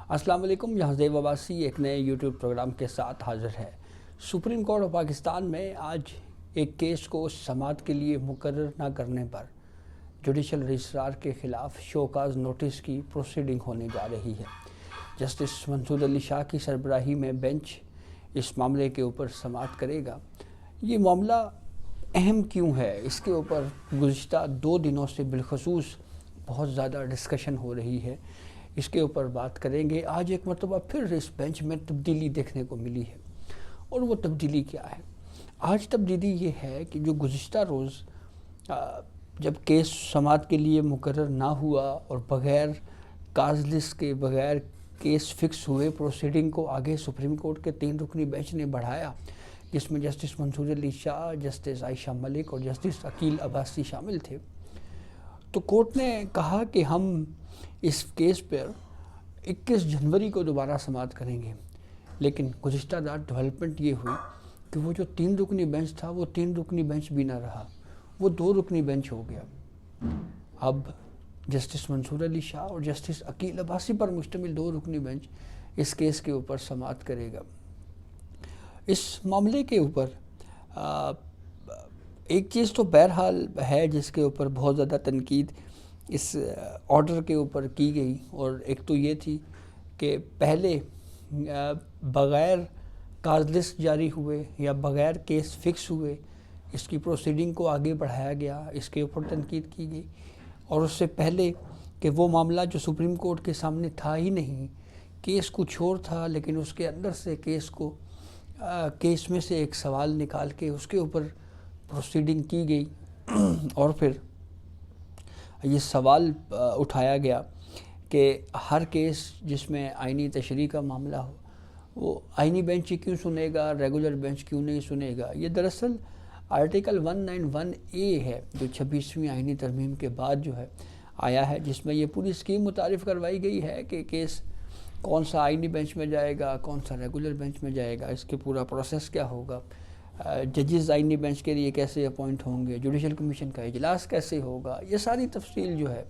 السلام علیکم، یہاں زیب عباسی ایک نئے یوٹیوب پروگرام کے ساتھ حاضر ہے۔ سپریم کورٹ آف پاکستان میں آج ایک کیس کو سماعت کے لیے مقرر نہ کرنے پر جوڈیشل رجسٹرار کے خلاف شو کاز نوٹس کی پروسیڈنگ ہونے جا رہی ہے۔ جسٹس منصور علی شاہ کی سربراہی میں بینچ اس معاملے کے اوپر سماعت کرے گا۔ یہ معاملہ اہم کیوں ہے، اس کے اوپر گزشتہ 2 دنوں سے بالخصوص بہت زیادہ ڈسکشن ہو رہی ہے، اس کے اوپر بات کریں گے۔ آج ایک مرتبہ پھر اس بینچ میں تبدیلی دیکھنے کو ملی ہے، اور وہ تبدیلی کیا ہے؟ آج تبدیلی یہ ہے کہ جو گزشتہ روز جب کیس سماعت کے لیے مقرر نہ ہوا اور بغیر کاز لسٹ کے بغیر کیس فکس ہوئے، پروسیڈنگ کو آگے سپریم کورٹ کے 3 رکنی بینچ نے بڑھایا، جس میں جسٹس منصور علی شاہ، جسٹس عائشہ ملک اور جسٹس عقیل عباسی شامل تھے۔ تو کورٹ نے کہا کہ ہم اس کیس پر 21 جنوری کو دوبارہ سماعت کریں گے، لیکن گزشتہ رات ڈیولپمنٹ یہ ہوئی کہ وہ جو 3 رکنی بینچ تھا وہ 3 رکنی بینچ بھی نہ رہا، وہ 2 رکنی بینچ ہو گیا۔ اب جسٹس منصور علی شاہ اور جسٹس عقیل عباسی پر مشتمل 2 رکنی بینچ اس کیس کے اوپر سماعت کرے گا۔ اس معاملے کے اوپر ایک چیز تو بہرحال ہے جس کے اوپر بہت زیادہ تنقید اس آرڈر کے اوپر کی گئی، اور ایک تو یہ تھی کہ پہلے بغیر کاز لسٹ جاری ہوئے یا بغیر کیس فکس ہوئے اس کی پروسیڈنگ کو آگے بڑھایا گیا، اس کے اوپر تنقید کی گئی، اور اس سے پہلے کہ وہ معاملہ جو سپریم کورٹ کے سامنے تھا ہی نہیں، کیس کچھ اور تھا، لیکن اس کے اندر سے کیس میں سے ایک سوال نکال کے اس کے اوپر پروسیڈنگ کی گئی، اور پھر یہ سوال اٹھایا گیا کہ ہر کیس جس میں آئینی تشریح کا معاملہ ہو وہ آئینی بینچ ہی کیوں سنے گا، ریگولر بینچ کیوں نہیں سنے گا۔ یہ دراصل آرٹیکل 191A ہے جو 26ویں آئینی ترمیم کے بعد جو ہے آیا ہے، جس میں یہ پوری اسکیم متعارف کروائی گئی ہے کہ کیس کون سا آئینی بینچ میں جائے گا، کون سا ریگولر بینچ میں جائے گا، اس کے پورا پروسیس کیا ہوگا، ججز آئینی بینچ کے لیے کیسے اپوائنٹ ہوں گے، جوڈیشل کمیشن کا اجلاس کیسے ہوگا، یہ ساری تفصیل جو ہے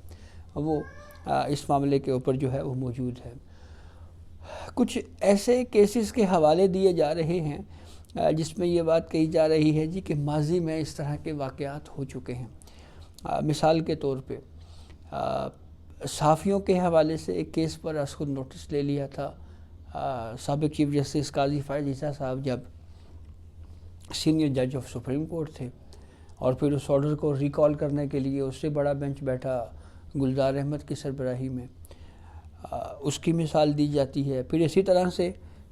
وہ اس معاملے کے اوپر جو ہے وہ موجود ہے۔ کچھ ایسے کیسز کے حوالے دیے جا رہے ہیں جس میں یہ بات کہی جا رہی ہے کہ ماضی میں اس طرح کے واقعات ہو چکے ہیں۔ مثال کے طور پہ صحافیوں کے حوالے سے ایک کیس پر از خود نوٹس لے لیا تھا سابق چیف جسٹس قاضی فائز عیسیٰ صاحب، جب سینئر جج آف سپریم کورٹ تھے، اور پھر اس آرڈر کو ریکال کرنے کے لیے اس سے بڑا بینچ بیٹھا گلزار احمد کی سربراہی میں، اس کی مثال دی جاتی ہے۔ پھر اسی طرح سے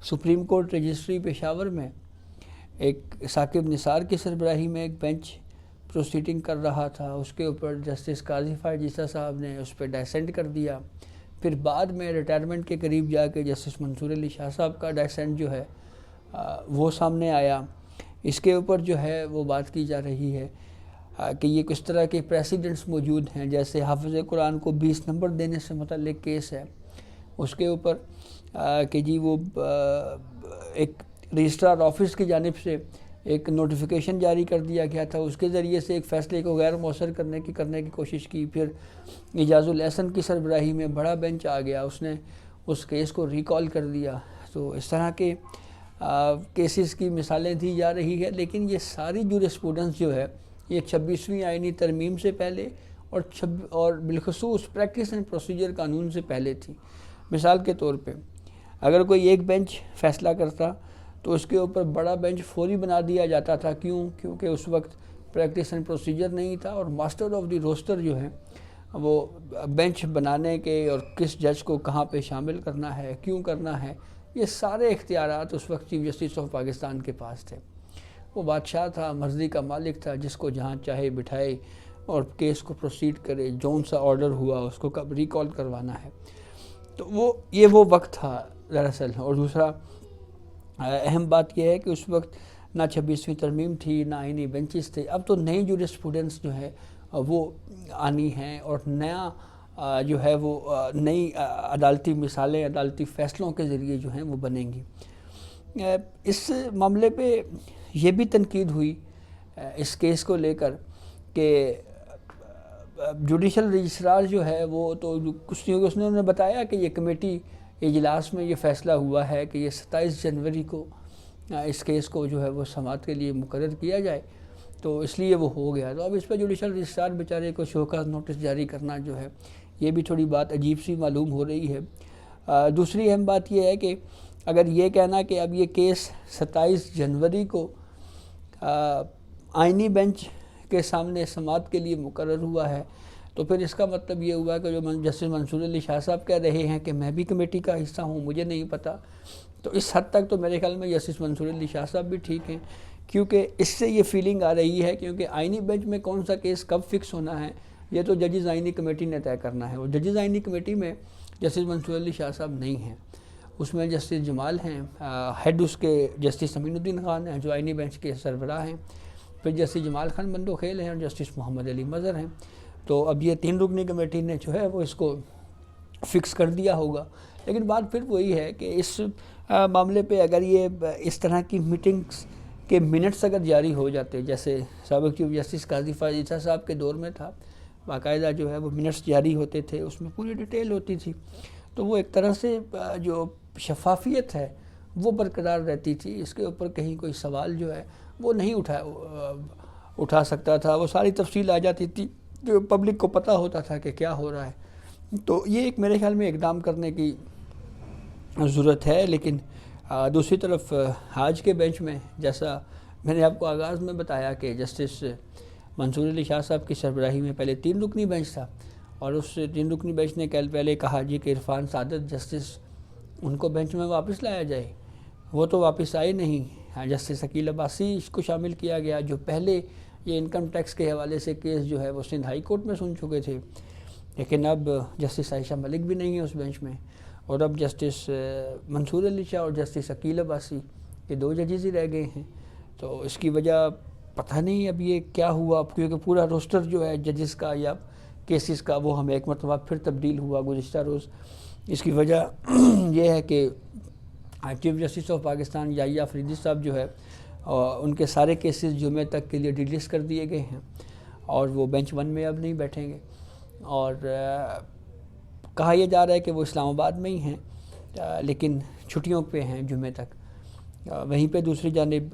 سپریم کورٹ رجسٹری پشاور میں ایک ثاقب نثار کی سربراہی میں ایک بینچ پروسیڈنگ کر رہا تھا، اس کے اوپر جسٹس قاضی فائز عیسیٰ صاحب نے اس پہ ڈائسینٹ کر دیا۔ پھر بعد میں ریٹائرمنٹ کے قریب جا کے جسٹس منصور علی شاہ صاحب کا ڈائسینٹ جو ہے وہ سامنے آیا۔ اس کے اوپر جو ہے وہ بات کی جا رہی ہے کہ یہ کس طرح کے پریسیڈنٹس موجود ہیں، جیسے حافظ قرآن کو 20 نمبر دینے سے متعلق کیس ہے، اس کے اوپر کہ جی وہ ایک رجسٹرار آفس کی جانب سے ایک نوٹیفیکیشن جاری کر دیا گیا تھا، اس کے ذریعے سے ایک فیصلے کو غیر مؤثر کرنے کی کوشش کی۔ پھر اعجاز الاحسن کی سربراہی میں بڑا بینچ آ گیا، اس نے اس کیس کو ریکال کر دیا۔ تو اس طرح کے کیسز کی مثالیں دی جا رہی ہے، لیکن یہ ساری جورسپروڈنس جو ہے یہ 26ویں آئینی ترمیم سے پہلے اور بالخصوص پریکٹس اینڈ پروسیجر قانون سے پہلے تھی۔ مثال کے طور پہ اگر کوئی ایک بینچ فیصلہ کرتا تو اس کے اوپر بڑا بینچ فوری بنا دیا جاتا تھا، کیونکہ اس وقت پریکٹس اینڈ پروسیجر نہیں تھا، اور ماسٹر آف دی روسٹر جو ہے وہ بینچ بنانے کے اور کس جج کو کہاں پہ شامل کرنا ہے، کیوں کرنا ہے، یہ سارے اختیارات اس وقت چیف جسٹس آف پاکستان کے پاس تھے۔ وہ بادشاہ تھا، مرضی کا مالک تھا، جس کو جہاں چاہے بٹھائے اور کیس کو پروسیڈ کرے، جون سا آرڈر ہوا اس کو کب ریکال کروانا ہے۔ تو یہ وہ وقت تھا دراصل۔ اور دوسرا اہم بات یہ ہے کہ اس وقت نہ 26ویں ترمیم تھی، نہ آئینی بینچز تھے۔ اب تو نئی جورسپروڈنس جو ہے وہ آنی ہیں، اور نیا جو ہے وہ نئی عدالتی مثالیں، عدالتی فیصلوں کے ذریعے جو ہیں وہ بنیں گی۔ اس معاملے پہ یہ بھی تنقید ہوئی اس کیس کو لے کر کہ جوڈیشل رجسٹرار جو ہے وہ تو کچھ نہیں ہوگا، اس نے بتایا کہ یہ کمیٹی اجلاس میں یہ فیصلہ ہوا ہے کہ یہ 27 جنوری کو اس کیس کو جو ہے وہ سماعت کے لیے مقرر کیا جائے، تو اس لیے وہ ہو گیا۔ تو اب اس پہ جوڈیشل رجسٹرار بیچارے کو شوکاز نوٹس جاری کرنا جو ہے یہ بھی تھوڑی بات عجیب سی معلوم ہو رہی ہے۔ دوسری اہم بات یہ ہے کہ اگر یہ کہنا کہ اب یہ کیس 27 جنوری کو آئینی بینچ کے سامنے سماعت کے لیے مقرر ہوا ہے، تو پھر اس کا مطلب یہ ہوا کہ جو جسٹس منصور علی شاہ صاحب کہہ رہے ہیں کہ میں بھی کمیٹی کا حصہ ہوں، مجھے نہیں پتہ، تو اس حد تک تو میرے خیال میں جسٹس منصور علی شاہ صاحب بھی ٹھیک ہیں، کیونکہ اس سے یہ فیلنگ آ رہی ہے کیونکہ آئینی بینچ میں کون سا کیس کب فکس ہونا ہے یہ تو ججز آئینی کمیٹی نے طے کرنا ہے، اور ججز آئینی کمیٹی میں جسٹس منصور علی شاہ صاحب نہیں ہیں، اس میں جسٹس جمال ہیں، ہیڈ اس کے جسٹس امین الدین خان ہیں جو آئینی بینچ کے سربراہ ہیں، پھر جسٹس جمال خان بندوخیل ہیں اور جسٹس محمد علی مظہر ہیں۔ تو اب یہ 3 رکنی کمیٹی نے جو ہے وہ اس کو فکس کر دیا ہوگا، لیکن بات پھر وہی ہے کہ اس معاملے پہ اگر یہ اس طرح کی میٹنگز کے منٹس اگر جاری ہو جاتے، جیسے سابق چیف جسٹس قاضی فائز عیسیٰ صاحب کے دور میں تھا، باقاعدہ جو ہے وہ منٹس جاری ہوتے تھے، اس میں پوری ڈیٹیل ہوتی تھی، تو وہ ایک طرح سے جو شفافیت ہے وہ برقرار رہتی تھی، اس کے اوپر کہیں کوئی سوال جو ہے وہ نہیں اٹھا سکتا تھا، وہ ساری تفصیل آ جاتی تھی جو پبلک کو پتہ ہوتا تھا کہ کیا ہو رہا ہے۔ تو یہ ایک میرے خیال میں اقدام کرنے کی ضرورت ہے، لیکن دوسری طرف آج کے بینچ میں جیسا میں نے آپ کو آغاز میں بتایا کہ جسٹس منصور علی شاہ صاحب کی سربراہی میں پہلے 3 رکنی بینچ تھا، اور اس 3 رکنی بینچ نے پہلے کہا جی کہ عرفان سعادت جسٹس ان کو بینچ میں واپس لایا جائے، وہ تو واپس آئے نہیں، جسٹس عقیل عباسی اس کو شامل کیا گیا جو پہلے یہ انکم ٹیکس کے حوالے سے کیس جو ہے وہ سندھ ہائی کورٹ میں سن چکے تھے، لیکن اب جسٹس عائشہ ملک بھی نہیں ہے اس بینچ میں، اور اب جسٹس منصور علی شاہ اور جسٹس عقیل عباسی یہ 2 ججز ہی رہ گئے ہیں۔ تو اس کی وجہ پتہ نہیں اب یہ کیا ہوا، کیونکہ پورا روسٹر جو ہے ججز کا یا کیسز کا وہ ہمیں ایک مرتبہ پھر تبدیل ہوا گزشتہ روز۔ اس کی وجہ یہ ہے کہ چیف جسٹس آف پاکستان یحییٰ فریدی صاحب جو ہے ان کے سارے کیسز جمعے تک کے لیے ڈیلیس کر دیے گئے ہیں، اور وہ بینچ 1 میں اب نہیں بیٹھیں گے، اور کہا یہ جا رہا ہے کہ وہ اسلام آباد میں ہی ہیں، لیکن چھٹیوں پہ ہیں جمعے تک۔ وہیں پہ دوسری جانب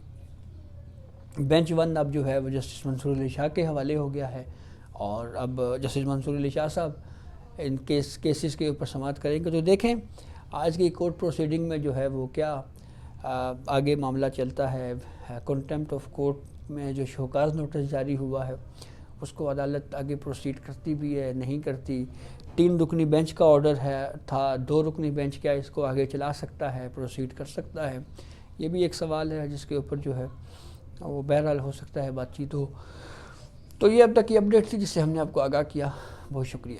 بینچ 1 اب جو ہے وہ جسٹس منصور علی شاہ کے حوالے ہو گیا ہے، اور اب جسٹس منصور علی شاہ صاحب ان کیسز کے اوپر سماعت کریں گے، تو دیکھیں آج کی کورٹ پروسیڈنگ میں جو ہے وہ کیا آگے معاملہ چلتا ہے۔ کنٹیمپٹ آف کورٹ میں جو شوکاز نوٹس جاری ہوا ہے اس کو عدالت آگے پروسیڈ کرتی بھی ہے نہیں کرتی، 3 رکنی بینچ کا آرڈر تھا، 2 رکنی بینچ کیا اس کو آگے چلا سکتا ہے، پروسیڈ کر سکتا ہے، یہ بھی ایک سوال ہے جس کے اوپر جو ہے وہ بہرحال ہو سکتا ہے بات چیت ہو۔ تو یہ اب تک کی اپڈیٹ تھی جس سے ہم نے آپ کو آگاہ کیا، بہت شکریہ۔